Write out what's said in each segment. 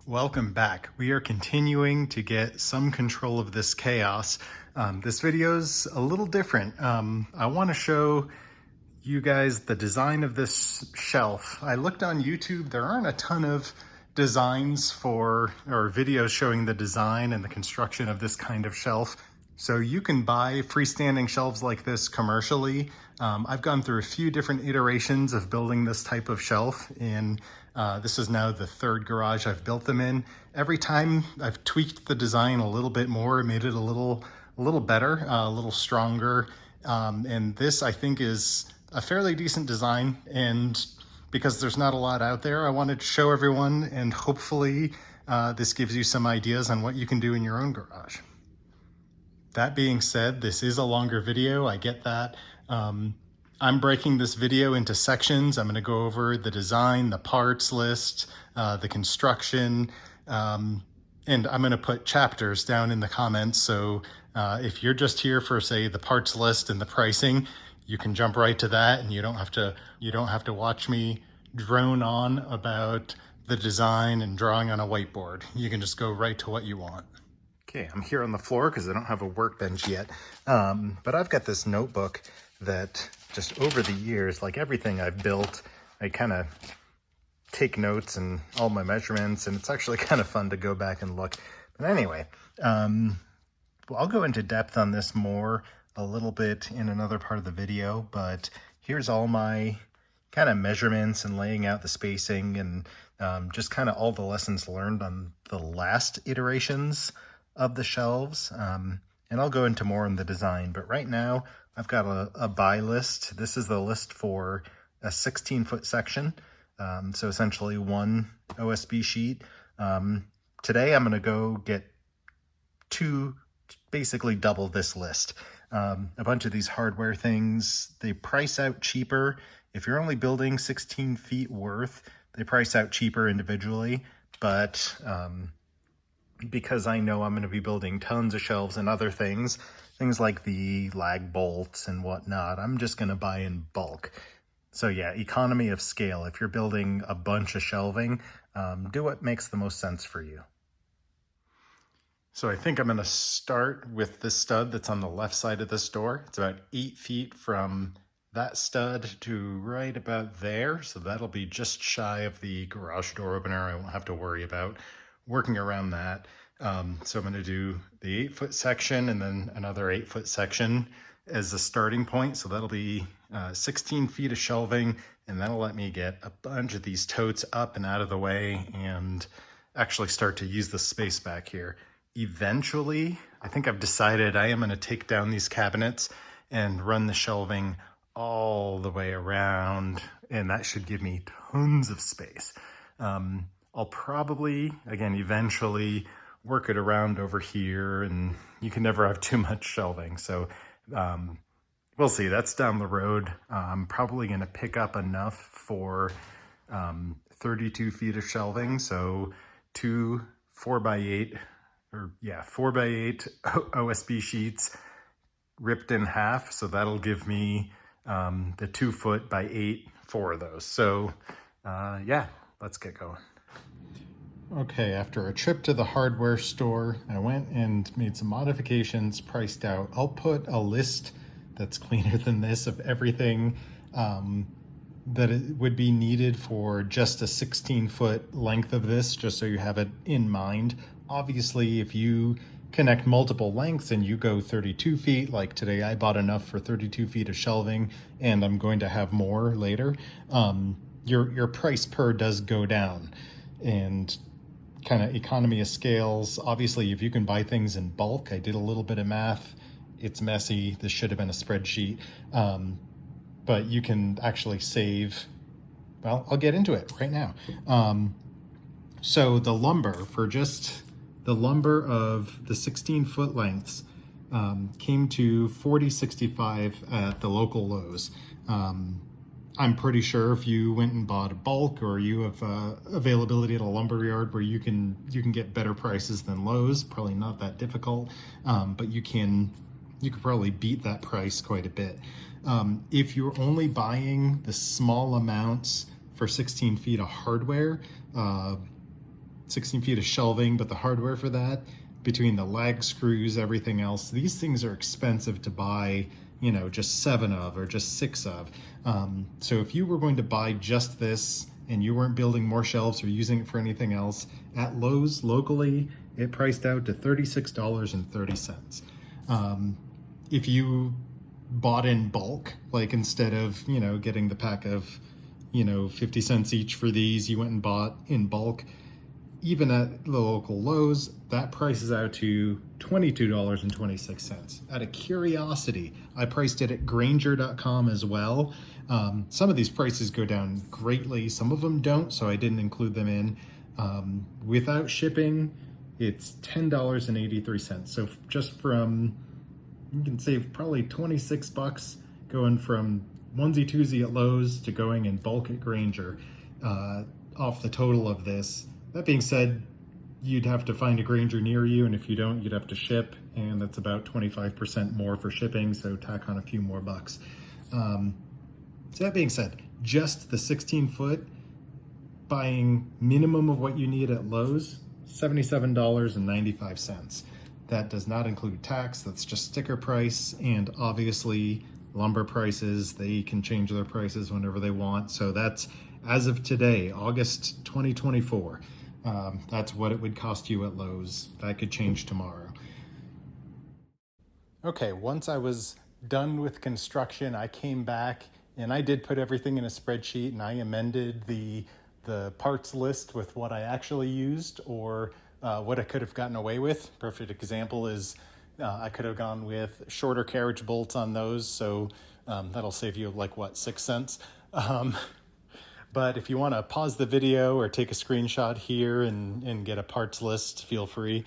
Welcome back. We are continuing to get some control of this chaos. This video's a little different. I want to show you guys the design of this shelf. I looked on YouTube. There aren't a ton of designs or videos showing the design and the construction of this kind of shelf. So you can buy freestanding shelves like this commercially. I've gone through a few different iterations of building this type of shelf, and this is now the third garage I've built them in. Every time I've tweaked the design a little bit more, made it a little better, a little stronger. And this, I think, is a fairly decent design. And because there's not a lot out there, I wanted to show everyone, and hopefully this gives you some ideas on what you can do in your own garage. That being said, this is a longer video. I get that. I'm breaking this video into sections. I'm going to go over the design, the parts list, the construction, and I'm going to put chapters down in the comments. So if you're just here for, say, the parts list and the pricing, you can jump right to that, and you don't have to watch me drone on about the design and drawing on a whiteboard. You can just go right to what you want. Okay, I'm here on the floor because I don't have a workbench yet, but I've got this notebook that just over the years, like everything I've built, I kind of take notes and all my measurements, and it's actually kind of fun to go back and look. But anyway, well, I'll go into depth on this more a little bit in another part of the video, but here's all my kind of measurements and laying out the spacing and just kind of all the lessons learned on the last iterations of the shelves, and I'll go into more on the design. But right now I've got a buy list. This is the list for a 16-foot section, so essentially one OSB sheet. Today I'm going to go get two, basically double this list. A bunch of these hardware things, they price out cheaper. If you're only building 16 feet worth, they price out cheaper individually, but because I know I'm going to be building tons of shelves and other things like the lag bolts and whatnot, I'm just going to buy in bulk. So yeah, economy of scale. If you're building a bunch of shelving, do what makes the most sense for you. So I think I'm going to start with this stud that's on the left side of this door. It's about 8 feet from that stud to right about there. So that'll be just shy of the garage door opener. I won't have to worry about working around that. So I'm going to do the 8-foot section and then another 8-foot section as a starting point. So that'll be 16 feet of shelving, and that'll let me get a bunch of these totes up and out of the way and actually start to use the space back here. Eventually, I think I've decided I am going to take down these cabinets and run the shelving all the way around, and that should give me tons of space. I'll probably, again, eventually work it around over here, and you can never have too much shelving. So we'll see. That's down the road. I'm probably going to pick up enough for 32 feet of shelving. So two 4x8 OSB sheets ripped in half. So that'll give me the 2-foot by 8 4 of those. So yeah, let's get going. Okay, after a trip to the hardware store, I went and made some modifications, priced out. I'll put a list that's cleaner than this of everything that it would be needed for just a 16-foot length of this, just so you have it in mind. Obviously, if you connect multiple lengths and you go 32 feet, like today I bought enough for 32 feet of shelving, and I'm going to have more later, your price per does go down. And kind of economy of scales. Obviously, if you can buy things in bulk, I did a little bit of math. It's messy. This should have been a spreadsheet. But you can actually save. Well, I'll get into it right now. So the lumber, for just the lumber of the 16-foot lengths, came to $40.65 at the local Lowe's. I'm pretty sure if you went and bought a bulk, or you have availability at a lumber yard where you can get better prices than Lowe's, probably not that difficult, but you could probably beat that price quite a bit. If you're only buying the small amounts for 16 feet of hardware, 16 feet of shelving, but the hardware for that, between the lag screws, everything else, these things are expensive to buy, you know, just 7 of or just 6 of. So if you were going to buy just this and you weren't building more shelves or using it for anything else, at Lowe's locally, it priced out to $36.30. If you bought in bulk, like instead of, you know, getting the pack of, you know, 50 cents each for these, you went and bought in bulk, even at the local Lowe's, that prices out to $22.26. Out of curiosity, I priced it at Grainger.com as well. Some of these prices go down greatly, some of them don't, so I didn't include them in. Without shipping, it's $10.83. So just from, you can save probably 26 bucks going from onesie twosie at Lowe's to going in bulk at Grainger off the total of this. That being said, you'd have to find a Grainger near you, and if you don't, you'd have to ship, and that's about 25% more for shipping, so tack on a few more bucks. So that being said, just the 16-foot, buying minimum of what you need at Lowe's, $77.95. That does not include tax, that's just sticker price, and obviously lumber prices, they can change their prices whenever they want. So that's, as of today, August 2024, that's what it would cost you at Lowe's. That could change tomorrow. Okay, once I was done with construction, I came back and I did put everything in a spreadsheet, and I amended the parts list with what I actually used or what I could have gotten away with. Perfect example is I could have gone with shorter carriage bolts on those, so that'll save you like what, 6 cents. But if you want to pause the video or take a screenshot here and get a parts list, feel free.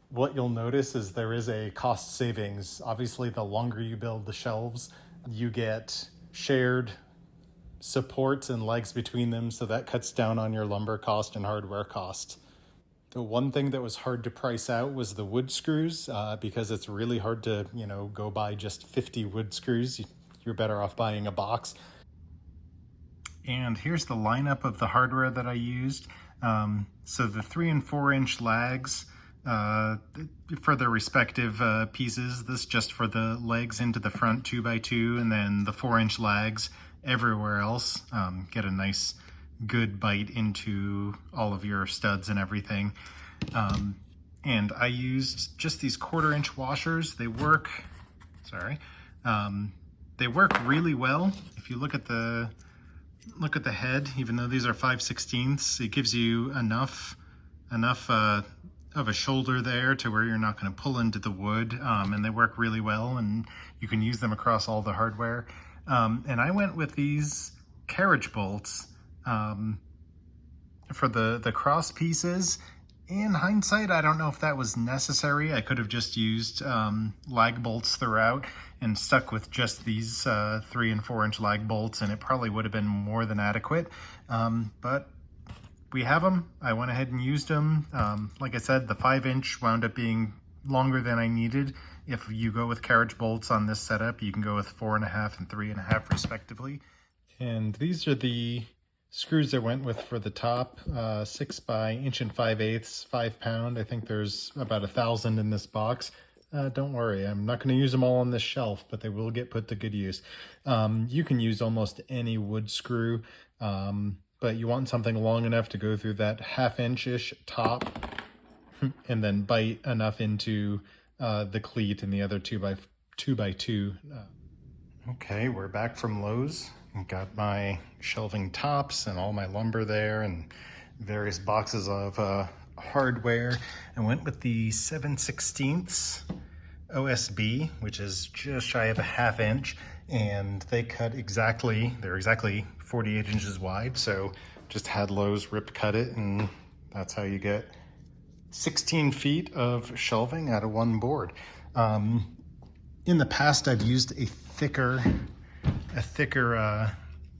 What you'll notice is there is a cost savings. Obviously, the longer you build the shelves, you get shared supports and legs between them, so that cuts down on your lumber cost and hardware cost. The one thing that was hard to price out was the wood screws, because it's really hard to, you know, go buy just 50 wood screws. You're better off buying a box. And here's the lineup of the hardware that I used. So the 3 and 4 inch lags for the respective pieces. This just for the legs into the front 2x2, and then the 4 inch lags everywhere else. Get a nice good bite into all of your studs and everything. And I used just these 1/4 inch washers. They work, they work really well. If you look at the head, even though these are 5/16, it gives you enough of a shoulder there to where you're not going to pull into the wood, and they work really well, and you can use them across all the hardware. And I went with these carriage bolts for the cross pieces. In hindsight, I don't know if that was necessary. I could have just used lag bolts throughout and stuck with just these 3 and 4 inch lag bolts, and it probably would have been more than adequate. But we have them. I went ahead and used them. Like I said, the 5 inch wound up being longer than I needed. If you go with carriage bolts on this setup, you can go with 4.5 and 3.5 respectively. And these are the screws I went with for the top, 6 by 1 5/8, 5 pound. I think there's about 1,000 in this box. Don't worry, I'm not going to use them all on this shelf, but they will get put to good use. You can use almost any wood screw, but you want something long enough to go through that 1/2 inch-ish top and then bite enough into the cleat and the other 2x2. Okay, we're back from Lowe's. Got my shelving tops and all my lumber there and various boxes of hardware. I went with the 7/16 OSB, which is just shy of a 1/2 inch, and they cut exactly, they're exactly 48 inches wide, so just had Lowe's rip cut it, and that's how you get 16 feet of shelving out of one board. In the past, I've used a thicker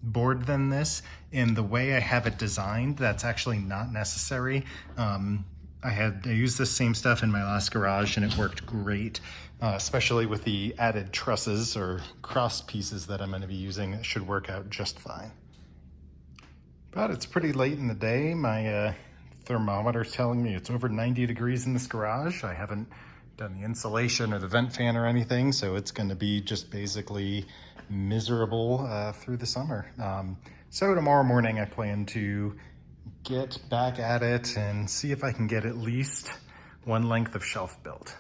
board than this, and the way I have it designed, that's actually not necessary. I used this same stuff in my last garage, and it worked great, especially with the added trusses or cross pieces that I'm going to be using. It should work out just fine. But it's pretty late in the day. My thermometer's telling me it's over 90 degrees in this garage. I haven't done the insulation or the vent fan or anything, so it's going to be just basically miserable through the summer. So tomorrow morning I plan to get back at it and see if I can get at least one length of shelf built.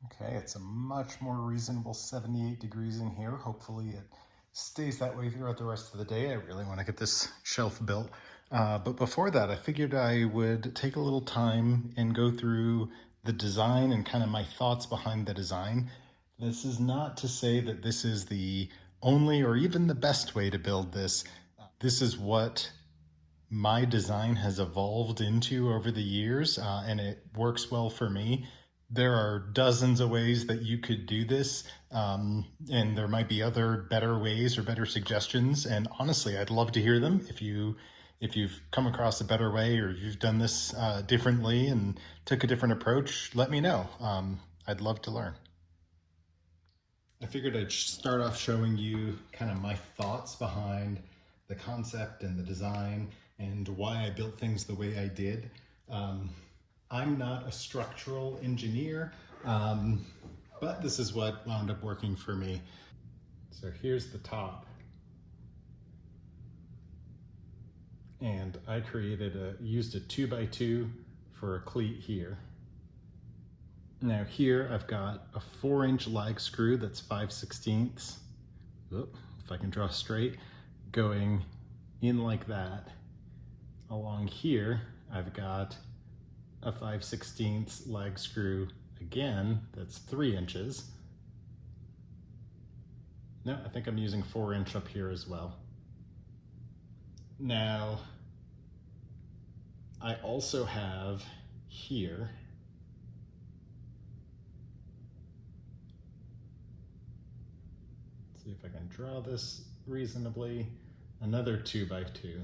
Okay, it's a much more reasonable 78 degrees in here. Hopefully it stays that way throughout the rest of the day. I really want to get this shelf built. But before that, I figured I would take a little time and go through the design and kind of my thoughts behind the design. This is not to say that this is the only or even the best way to build this. This is what my design has evolved into over the years, and it works well for me. There are dozens of ways that you could do this, and there might be other better ways or better suggestions. And honestly, I'd love to hear them. If you've come across a better way, or you've done this differently and took a different approach, let me know. I'd love to learn. I figured I'd start off showing you kind of my thoughts behind the concept and the design and why I built things the way I did. I'm not a structural engineer, but this is what wound up working for me. So here's the top. And I used a 2x2 for a cleat here. Now here I've got a 4-inch lag screw that's 5/16. If I can draw straight, going in like that. Along here, I've got a 5/16 lag screw again, that's 3 inches. No, I think I'm using 4-inch up here as well. Now, I also have here see if I can draw this reasonably, another 2x2.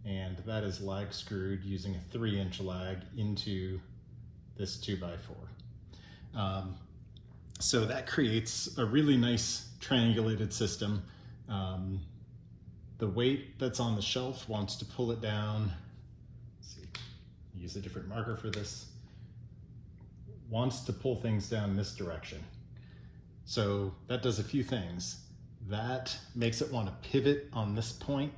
And that is lag screwed using a 3-inch lag into this 2x4. So that creates a really nice triangulated system. The weight that's on the shelf wants to pull it down. Let's see, use a different marker for this. Wants to pull things down this direction. So that does a few things. That makes it want to pivot on this point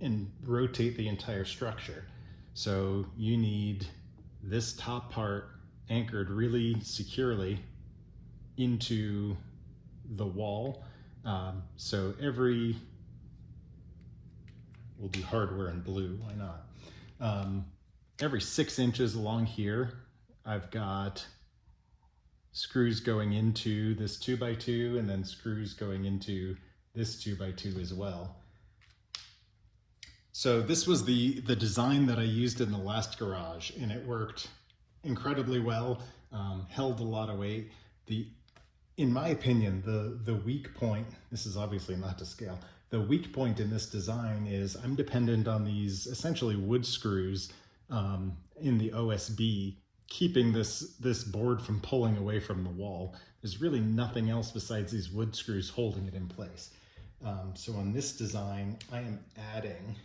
and rotate the entire structure. So you need this top part anchored really securely into the wall. So we'll do hardware in blue, why not? Every 6 inches along here, I've got screws going into this 2x2 and then screws going into this 2x2 as well. So this was the design that I used in the last garage, and it worked incredibly well, held a lot of weight. In my opinion, the weak point, this is obviously not to scale, the weak point in this design is I'm dependent on these essentially wood screws in the OSB, keeping this board from pulling away from the wall. There's really nothing else besides these wood screws holding it in place. So on this design, I am adding,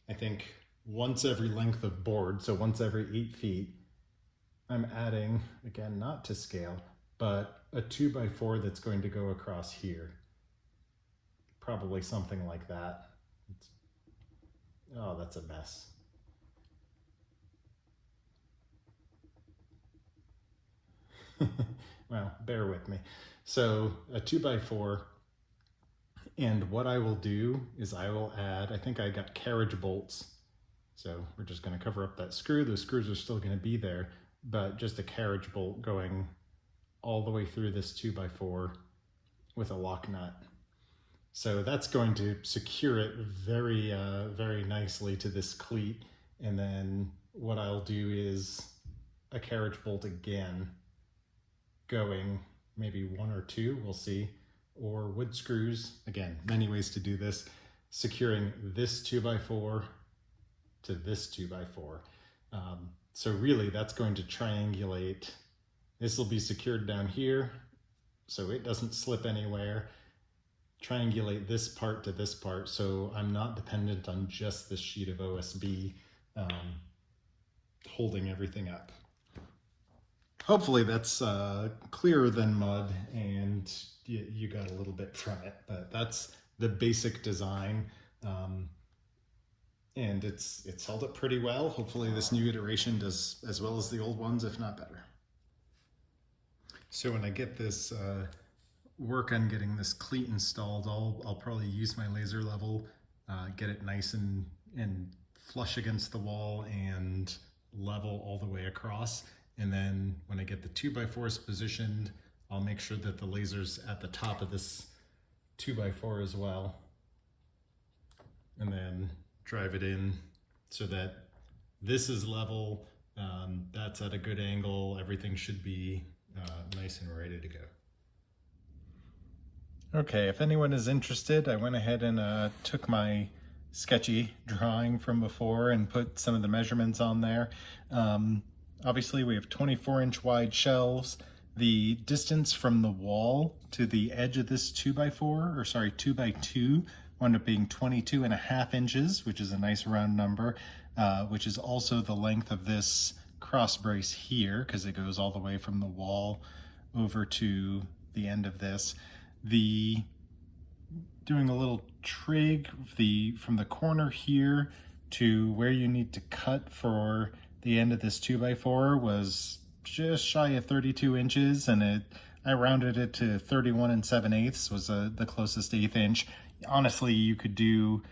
I think, once every length of board, so once every 8 feet, I'm adding, again, not to scale, but a 2x4 that's going to go across here. Probably something like that. Oh, that's a mess. Well, bear with me. So a 2x4, and what I will do is I will add, I think I got carriage bolts. So we're just going to cover up that screw. Those screws are still going to be there, but just a carriage bolt going all the way through this 2x4 with a lock nut. So that's going to secure it very, very nicely to this cleat. And then what I'll do is a carriage bolt again, going maybe 1 or 2, we'll see, or wood screws, again, many ways to do this, securing this 2x4 to this 2x4. So really that's going to triangulate. This will be secured down here so it doesn't slip anywhere. triangulate this part to this part so I'm not dependent on just this sheet of OSB holding everything up. Hopefully that's clearer than mud and you got a little bit from it, but that's the basic design. And it's held up pretty well. Hopefully this new iteration does as well as the old ones, if not better. So when I get this work on getting this cleat installed, I'll probably use my laser level, get it nice and flush against the wall and level all the way across. And then when I get the 2x4s positioned, I'll make sure that the laser's at the top of this 2x4 as well. And then drive it in so that this is level, that's at a good angle, everything should be nice and ready to go. Okay, if anyone is interested, I went ahead and took my sketchy drawing from before and put some of the measurements on there. Obviously we have 24-inch wide shelves. The distance from the wall to the edge of this 2x2 wound up being 22.5 inches, which is a nice round number, which is also the length of this cross brace here, because it goes all the way from the wall over to the end of this. Doing a little trig from the corner here to where you need to cut for the end of this 2x4 was just shy of 32 inches, and I rounded it to 31 7/8 was the closest 1/8 inch. Honestly, you could do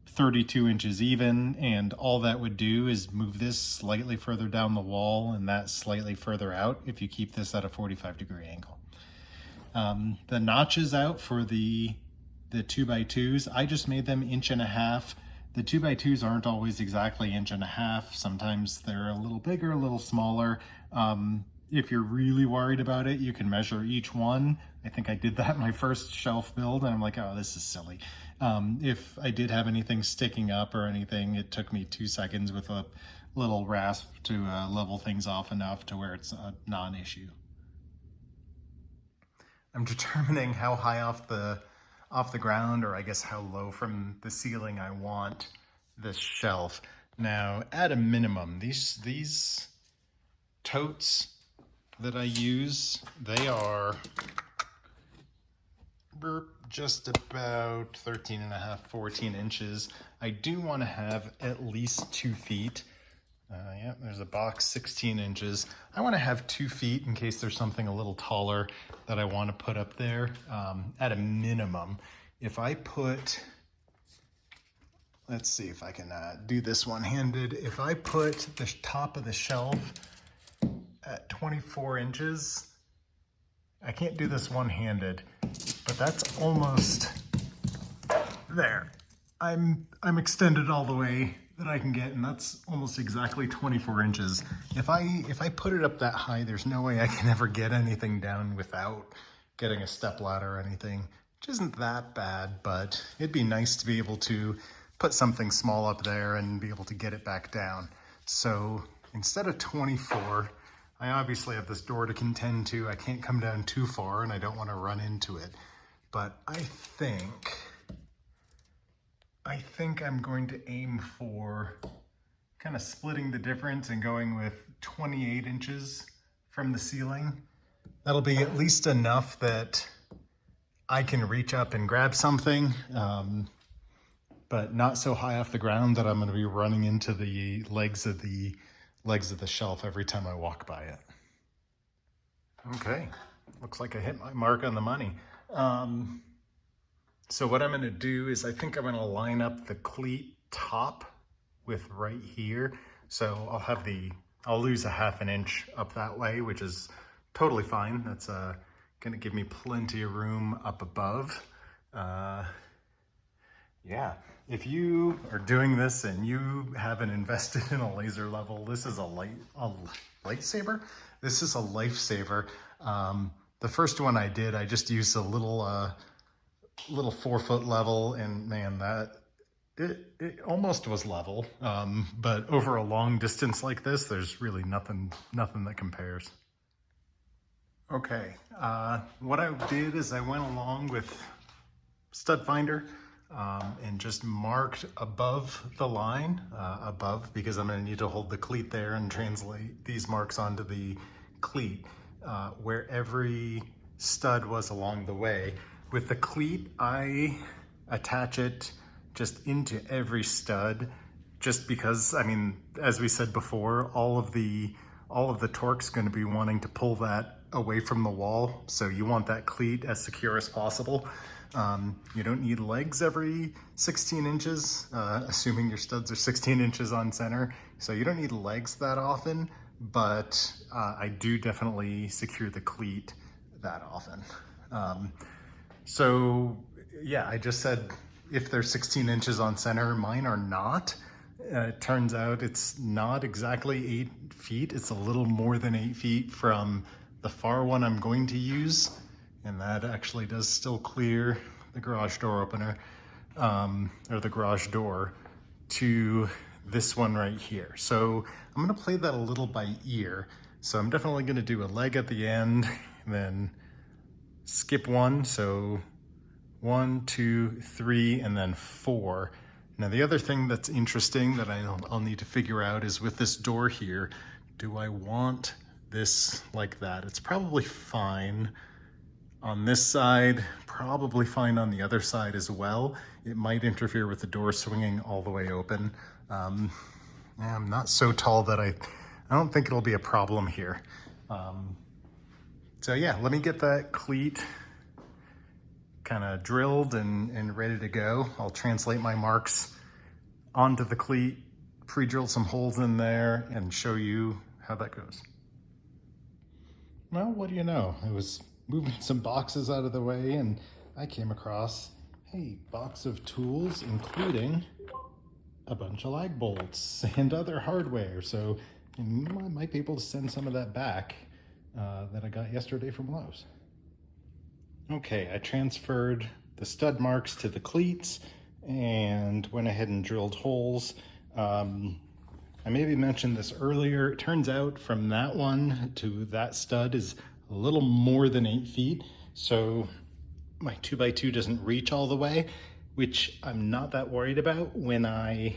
32 inches even, and all that would do is move this slightly further down the wall and that slightly further out if you keep this at a 45-degree angle. The notches out for the 2x2s, I just made them 1.5 inches. The 2x2s aren't always exactly 1.5 inches. Sometimes they're a little bigger, a little smaller. If you're really worried about it, you can measure each one. I think I did that in my first shelf build, and I'm like, oh, this is silly. If I did have anything sticking up or anything, it took me 2 seconds with a little rasp to level things off enough to where it's a non-issue. I'm determining how high off the ground, or I guess how low from the ceiling I want this shelf. Now, at a minimum, these totes that I use, they are just about 13.5, 14 inches. I do want to have at least 2 feet. Yeah, there's a box 16 inches. I want to have 2 feet in case there's something a little taller that I want to put up there. At a minimum, if I put, let's see if I can do this one-handed. If I put the top of the shelf at 24 inches, I can't do this one-handed, but that's almost there. I'm extended all the way that I can get, and that's almost exactly 24 inches. If I put it up that high, there's no way I can ever get anything down without getting a step ladder or anything, which isn't that bad, but it'd be nice to be able to put something small up there and be able to get it back down. So instead of 24, I obviously have this door to contend to. I can't come down too far and I don't want to run into it, but I think I'm going to aim for kind of splitting the difference and going with 28 inches from the ceiling. That'll be at least enough that I can reach up and grab something, but not so high off the ground that I'm going to be running into the legs of the shelf every time I walk by it. Okay, looks like I hit my mark on the money. So what I'm going to do is I think I'm going to line up the cleat top with right here. So I'll lose a 1/2 inch up that way, which is totally fine. That's going to give me plenty of room up above. Yeah, if you are doing this and you haven't invested in a laser level, this is a lightsaber. This is a lifesaver. The first one I did, I just used a little 4-foot level, and man, it almost was level. But over a long distance like this, there's really nothing that compares. Okay, what I did is I went along with stud finder and just marked above the line, above, because I'm going to need to hold the cleat there and translate these marks onto the cleat, where every stud was along the way. With the cleat, I attach it just into every stud, just because, I mean, as we said before, all of the torque's going to be wanting to pull that away from the wall, so you want that cleat as secure as possible. You don't need legs every 16 inches, assuming your studs are 16 inches on center, so you don't need legs that often, but I do definitely secure the cleat that often. So yeah, I just said if they're 16 inches on center, mine are not. It turns out it's not exactly 8 feet. It's a little more than 8 feet from the far one I'm going to use. And that actually does still clear the garage door opener, or the garage door, to this one right here. So I'm gonna play that a little by ear. So I'm definitely gonna do a leg at the end, and then skip one. So 1, 2, 3, and then 4. Now the other thing that's interesting that I'll need to figure out is with this door here, do I want this like that? It's probably fine on this side, probably fine on the other side as well. It might interfere with the door swinging all the way open. I'm not so tall that I don't think it'll be a problem here. So yeah, let me get that cleat kind of drilled and ready to go. I'll translate my marks onto the cleat, pre-drill some holes in there, and show you how that goes. Well, what do you know? I was moving some boxes out of the way and I came across a box of tools, including a bunch of lag bolts and other hardware. So I might be able to send some of that back that I got yesterday from Lowe's. Okay, I transferred the stud marks to the cleats and went ahead and drilled holes. I maybe mentioned this earlier. It turns out from that one to that stud is a little more than 8 feet. So my 2x2 doesn't reach all the way, which I'm not that worried about. When I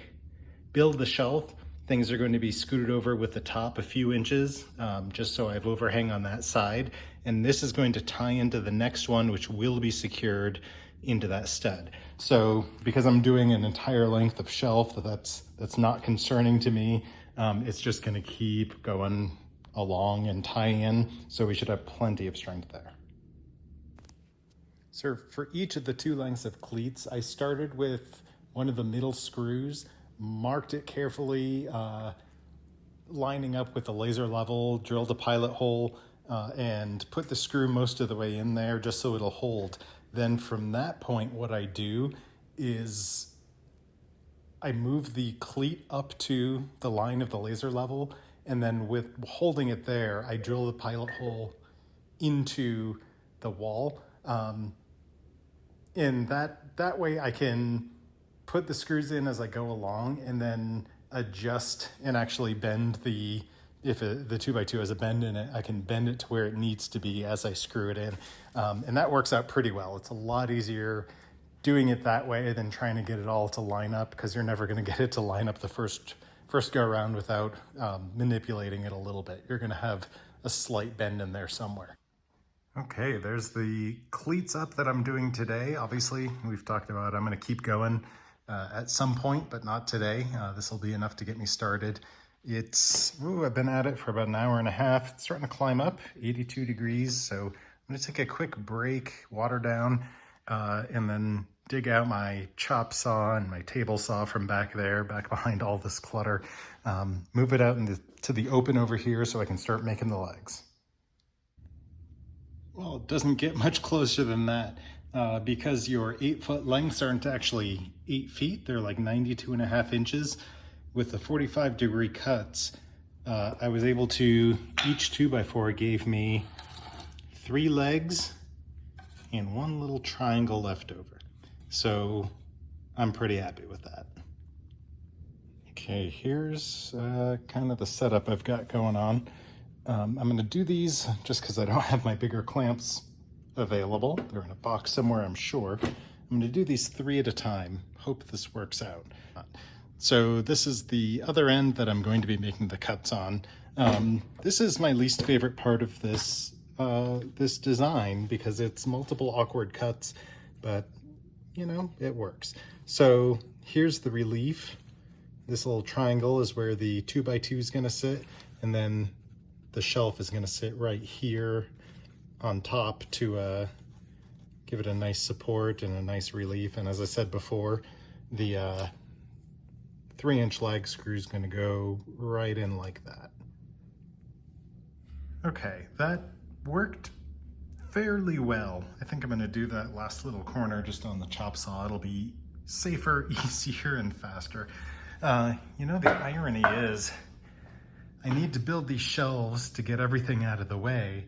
build the shelf, things are going to be scooted over with the top a few inches, just so I have overhang on that side. And this is going to tie into the next one, which will be secured into that stud. So because I'm doing an entire length of shelf, that's not concerning to me. It's just going to keep going along and tie in. So we should have plenty of strength there. So for each of the 2 lengths of cleats, I started with one of the middle screws, marked it carefully, lining up with the laser level, drilled a pilot hole, and put the screw most of the way in there just so it'll hold. Then from that point, what I do is I move the cleat up to the line of the laser level, and then with holding it there, I drill the pilot hole into the wall. And that way I can put the screws in as I go along and then adjust and actually bend the 2x2 has a bend in it, I can bend it to where it needs to be as I screw it in. And that works out pretty well. It's a lot easier doing it that way than trying to get it all to line up, because you're never going to get it to line up the first go around without manipulating it a little bit. You're going to have a slight bend in there somewhere. Okay, there's the cleats up that I'm doing today. Obviously, we've talked about I'm going to keep going at some point, but not today. This will be enough to get me started. I've been at it for about an hour and a half. It's starting to climb up, 82 degrees. So I'm going to take a quick break, water down, and then dig out my chop saw and my table saw from back there, back behind all this clutter. Move it out to the open over here so I can start making the legs. Well, it doesn't get much closer than that because your 8-foot lengths aren't actually 8 feet. They're like 92.5 inches. With the 45-degree cuts, I was able to, each 2x4 gave me 3 legs and 1 little triangle left over. So I'm pretty happy with that. Okay, here's kind of the setup I've got going on. I'm gonna do these just because I don't have my bigger clamps available. They're in a box somewhere, I'm sure. I'm going to do these 3 at a time. Hope this works out. So this is the other end that I'm going to be making the cuts on. This is my least favorite part of this this design because it's multiple awkward cuts, but you know, it works. So here's the relief. This little triangle is where the 2x2 is going to sit, and then the shelf is going to sit right here on top to give it a nice support and a nice relief. And as I said before, the 3-inch lag screw is going to go right in like that. Okay, that worked fairly well. I think I'm going to do that last little corner just on the chop saw. It'll be safer, easier, and faster. You know, the irony is I need to build these shelves to get everything out of the way,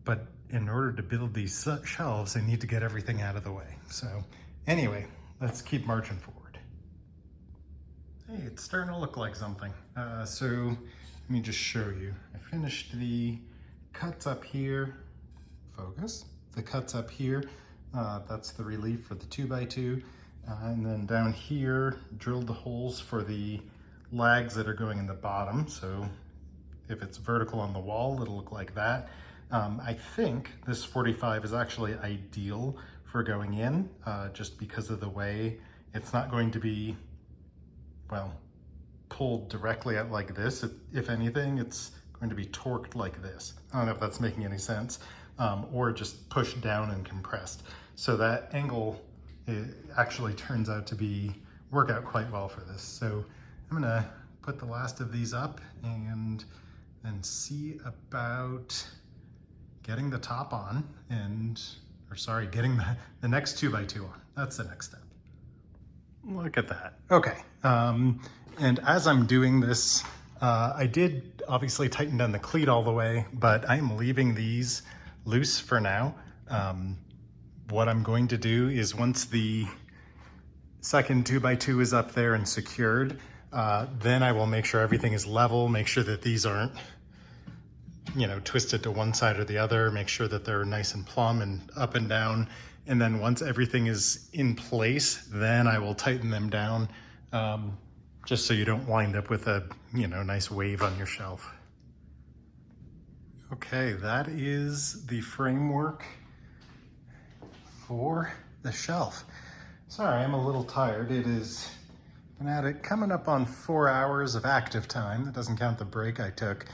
but in order to build these shelves, I need to get everything out of the way. So anyway, let's keep marching forward. Hey, it's starting to look like something. So let me just show you. I finished the cuts up here. Focus. The cuts up here. That's the relief for the 2x2. And then down here, drilled the holes for the lags that are going in the bottom. So if it's vertical on the wall, it'll look like that. I think this 45 is actually ideal for going in, just because of the way it's not going to be, well, pulled directly out like this. If anything, it's going to be torqued like this. I don't know if that's making any sense, or just pushed down and compressed. So that angle, it actually turns out to work out quite well for this. So I'm gonna put the last of these up and then see about getting the top on getting the next 2x2 on. That's the next step. Look at that. Okay, and as I'm doing this, I did obviously tighten down the cleat all the way, but I'm leaving these loose for now. What I'm going to do is once the second 2x2 is up there and secured, then I will make sure everything is level, make sure that these aren't, you know, twisted to one side or the other, make sure that they're nice and plumb and up and down. And then once everything is in place, then I will tighten them down, just so you don't wind up with a, you know, nice wave on your shelf. Okay, that is the framework for the shelf. Sorry, I'm a little tired. It is, been at it coming up on 4 hours of active time. That doesn't count the break I took.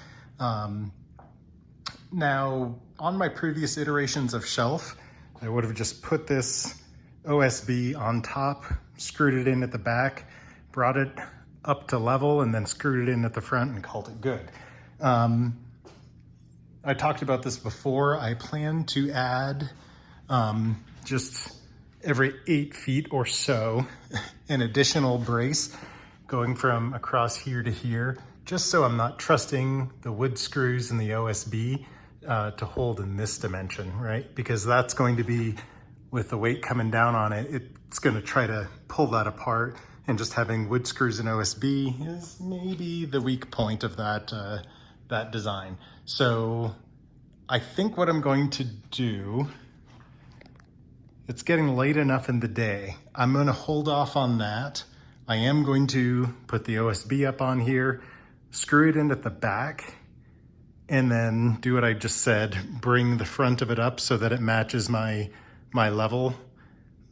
Now, on my previous iterations of shelf, I would have just put this OSB on top, screwed it in at the back, brought it up to level, and then screwed it in at the front and called it good. I talked about this before. I plan to add just every 8 feet or so an additional brace going from across here to here, just so I'm not trusting the wood screws and the OSB to hold in this dimension, right? Because that's going to be, with the weight coming down on it, it's going to try to pull that apart, and just having wood screws and OSB is maybe the weak point of that, that design. So I think what I'm going to do, it's getting late enough in the day. I'm going to hold off on that. I am going to put the OSB up on here, screw it in at the back, and then do what I just said, bring the front of it up so that it matches my level,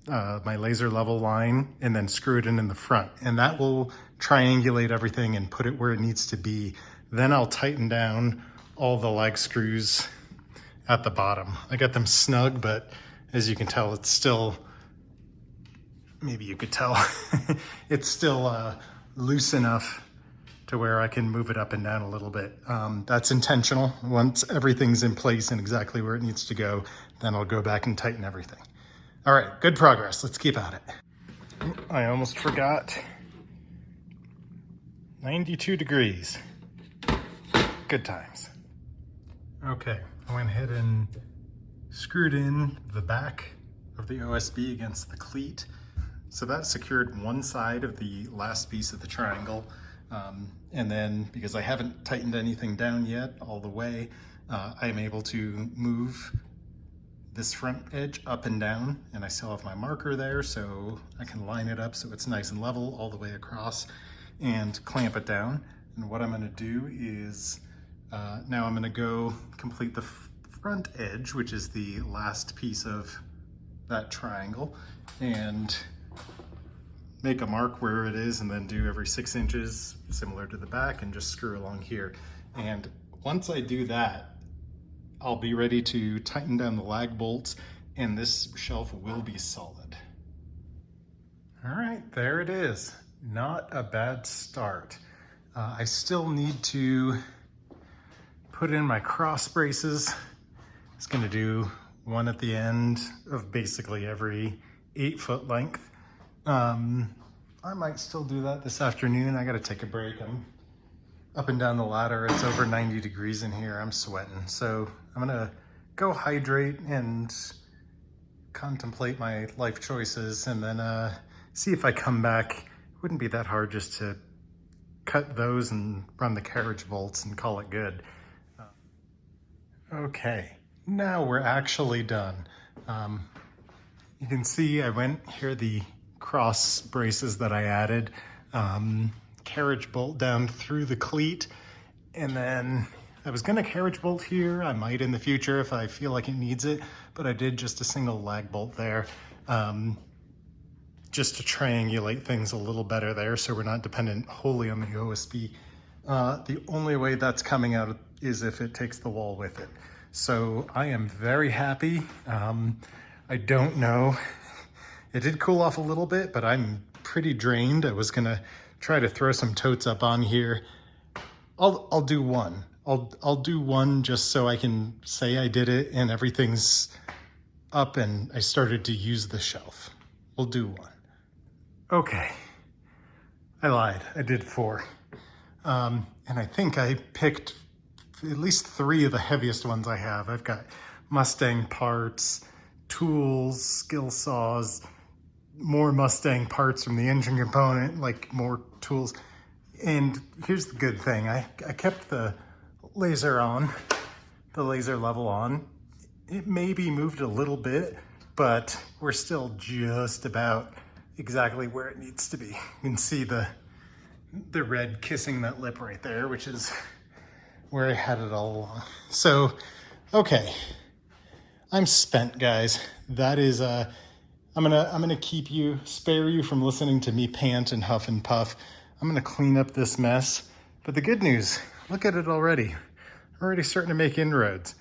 my laser level line, and then screw it in the front. And that will triangulate everything and put it where it needs to be. Then I'll tighten down all the lag screws at the bottom. I got them snug, but as you can tell, it's still, maybe you could tell, it's still loose enough to where I can move it up and down a little bit. That's intentional. Once everything's in place and exactly where it needs to go, then I'll go back and tighten everything. All right, good progress. Let's keep at it. I almost forgot. 92 degrees. Good times. Okay, I went ahead and screwed in the back of the OSB against the cleat. So that secured one side of the last piece of the triangle. And then, because I haven't tightened anything down yet all the way, I'm able to move this front edge up and down, and I still have my marker there so I can line it up so it's nice and level all the way across and clamp it down. And what I'm going to do is now I'm going to go complete the front edge, which is the last piece of that triangle, and make a mark where it is, and then do every 6 inches similar to the back and just screw along here. And once I do that, I'll be ready to tighten down the lag bolts, and this shelf will be solid. All right, there it is. Not a bad start. I still need to put in my cross braces. It's gonna do one at the end of basically every 8-foot length. I might still do that this afternoon. I gotta take a break. I'm up and down the ladder. It's over 90 degrees in here. I'm sweating. So I'm gonna go hydrate and contemplate my life choices, and then see if I come back. It wouldn't be that hard just to cut those and run the carriage bolts and call it good. Okay, now we're actually done. You can see I went here, the cross braces that I added, carriage bolt down through the cleat, and then I was gonna carriage bolt here. I might in the future if I feel like it needs it, but I did just a single lag bolt there, just to triangulate things a little better there so we're not dependent wholly on the OSB. The only way that's coming out is if it takes the wall with it. So I am very happy. I don't know. It did cool off a little bit, but I'm pretty drained. I was gonna try to throw some totes up on here. I'll do one. I'll do one just so I can say I did it and everything's up and I started to use the shelf. We'll do one. Okay, I lied. I did 4. And I think I picked at least 3 of the heaviest ones I have. I've got Mustang parts, tools, skill saws, more Mustang parts from the engine component, like more tools. And here's the good thing. I kept the laser on, the laser level on. It maybe moved a little bit, but we're still just about exactly where it needs to be. You can see the red kissing that lip right there, which is where I had it all along. So, okay, I'm spent, guys. That is, I'm gonna spare you from listening to me pant and huff and puff. I'm gonna clean up this mess. But the good news, look at it already. Already starting to make inroads.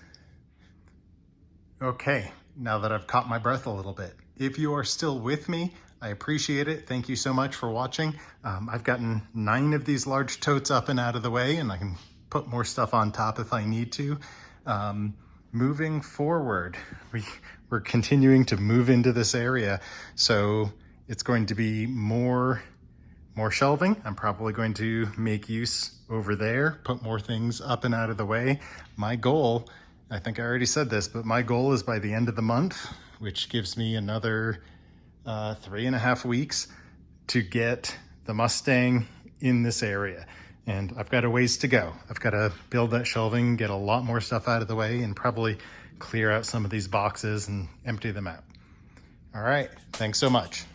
Okay, now that I've caught my breath a little bit, if you are still with me, I appreciate it. Thank you so much for watching. I've gotten 9 of these large totes up and out of the way, and I can put more stuff on top if I need to. Moving forward, we're continuing to move into this area. So it's going to be more shelving. I'm probably going to make use over there, put more things up and out of the way. My goal, I think I already said this, but my goal is by the end of the month, which gives me another 3.5 weeks to get the Mustang in this area. And I've got a ways to go. I've got to build that shelving, get a lot more stuff out of the way, and probably clear out some of these boxes and empty them out. All right, thanks so much.